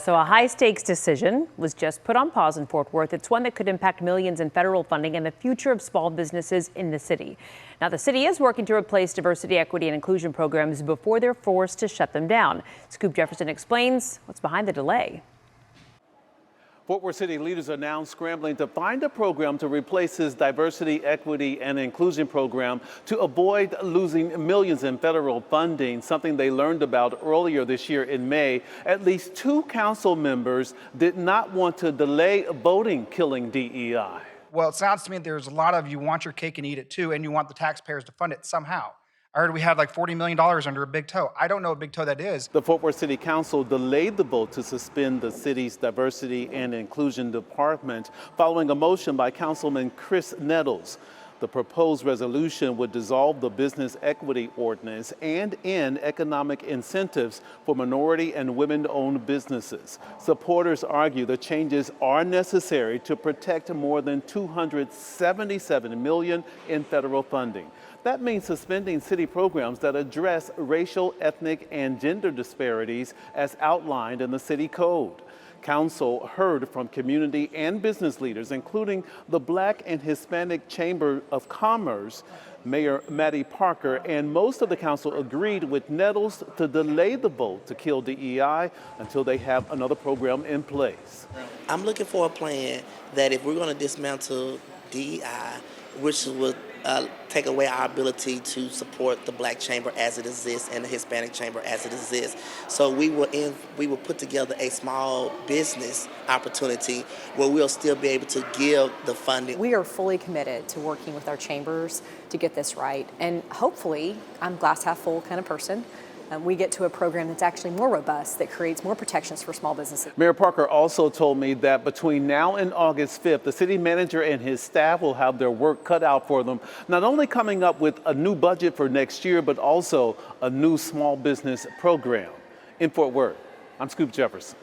So a high-stakes decision was just put on pause in Fort Worth. It's one that could impact millions in federal funding and the future of small businesses in the city. Now, the city is working to replace diversity, equity, and inclusion programs before they're forced to shut them down. Scoop Jefferson explains what's behind the delay. Fort Worth City leaders are now scrambling to find a program to replace his diversity, equity, and inclusion program to avoid losing millions in federal funding, something they learned about earlier this year in May. At least 2 council members did not want to delay voting, killing DEI. Well, it sounds to me there's a lot of you want your cake and eat it too, and you want the taxpayers to fund it somehow. I heard we had like $40 million under a big toe. I don't know what big toe that is. The Fort Worth City Council delayed the vote to suspend the city's diversity and inclusion department following a motion by Councilman Chris Nettles. The proposed resolution would dissolve the business equity ordinance and end economic incentives for minority and women-owned businesses. Supporters argue the changes are necessary to protect more than $277 million in federal funding. That means suspending city programs that address racial, ethnic, and gender disparities as outlined in the city code. Council heard from community and business leaders, including the Black and Hispanic Chamber of Commerce, Mayor Maddie Parker, and most of the council agreed with Nettles to delay the vote to kill DEI until they have another program in place. I'm looking for a plan that if we're going to dismantle DEI, which would take away our ability to support the Black Chamber as it exists and the Hispanic Chamber as it exists. So we will put together a small business opportunity where we'll still be able to give the funding. We are fully committed to working with our chambers to get this right. And hopefully, I'm glass half full kind of person. We get to a program that's actually more robust, that creates more protections for small businesses. Mayor Parker also told me that between now and August 5th, the city manager and his staff will have their work cut out for them, not only coming up with a new budget for next year, but also a new small business program. In Fort Worth, I'm Scoop Jefferson.